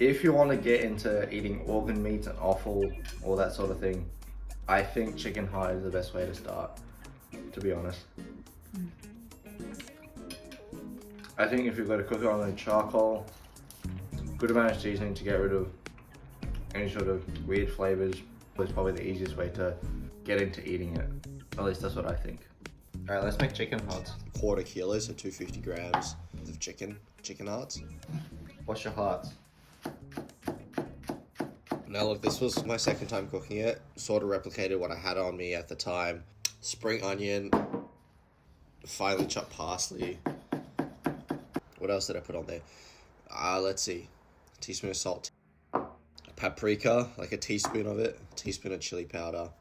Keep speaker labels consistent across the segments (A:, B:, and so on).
A: If you want to get into eating organ meats and offal, all that sort of thing, I think chicken heart is the best way to start, to be honest. I think if you've got to cook it on the charcoal, good amount of seasoning to get rid of any sort of weird flavors is probably the easiest way to get into eating it. At least that's what I think. All right, let's make chicken hearts.
B: Quarter kilo, so 250 grams of chicken hearts.
A: What's your hearts?
B: Now look, this was my second time cooking it. Sort of replicated what I had on me at the time. Spring onion, finely chopped parsley. What else did I put on there? Let's see. A teaspoon of salt. Paprika, like a teaspoon of it. A teaspoon of chili powder.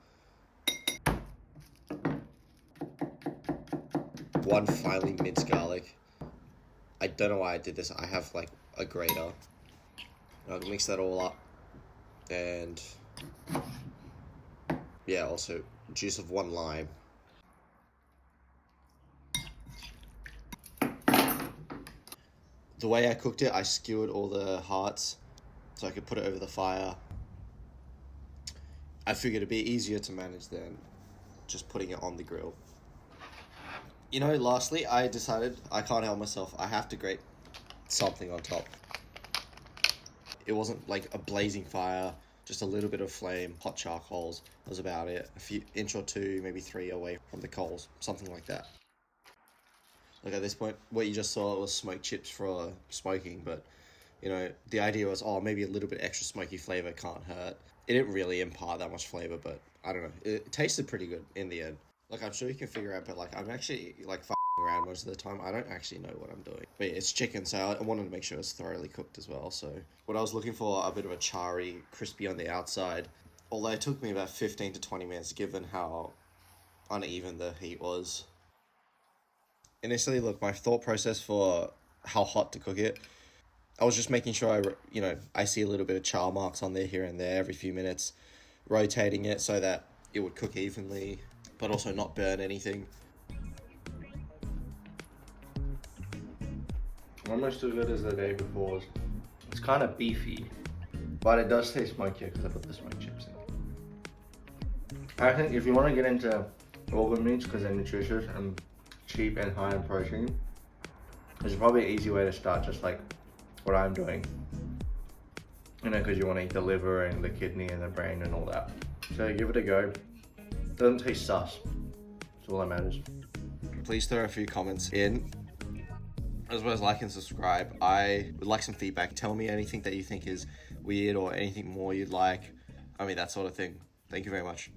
B: 1 finely minced garlic. I don't know why I did this. I have like a grater. I'll mix that all up. And yeah, also juice of 1 lime. The way I cooked it, I skewered all the hearts so I could put it over the fire. I figured it'd be easier to manage than just putting it on the grill. You know, lastly, I decided I can't help myself. I have to grate something on top. It wasn't like a blazing fire, just a little bit of flame, hot charcoals was about it. A few inch or 2, maybe 3 away from the coals, something like that. Like at this point, what you just saw was smoked chips for smoking, but you know, the idea was, oh, maybe a little bit extra smoky flavor can't hurt. It didn't really impart that much flavor, but I don't know. It tasted pretty good in the end. Like, I'm sure you can figure out, but like, I'm actually like f***ing around most of the time. I don't actually know what I'm doing. But yeah, it's chicken, so I wanted to make sure it's thoroughly cooked as well. So what I was looking for, a bit of a charry, crispy on the outside. Although it took me about 15 to 20 minutes, given how uneven the heat was. Initially, look, my thought process for how hot to cook it, I was just making sure I see a little bit of char marks on there here and there every few minutes, rotating it so that it would cook evenly, but also not burn anything.
A: Almost as good as the day before. It's kind of beefy, but it does taste smokier because I put the smoked chips in. I think if you want to get into organ meats because they're nutritious and cheap and high in protein, it's probably an easy way to start, just like what I'm doing. You know, because you want to eat the liver and the kidney and the brain and all that. So give it a go. Doesn't taste sus. That's all that matters.
B: Please throw a few comments in, as well as like and subscribe. I would like some feedback. Tell me anything that you think is weird or anything more you'd like. I mean, that sort of thing. Thank you very much.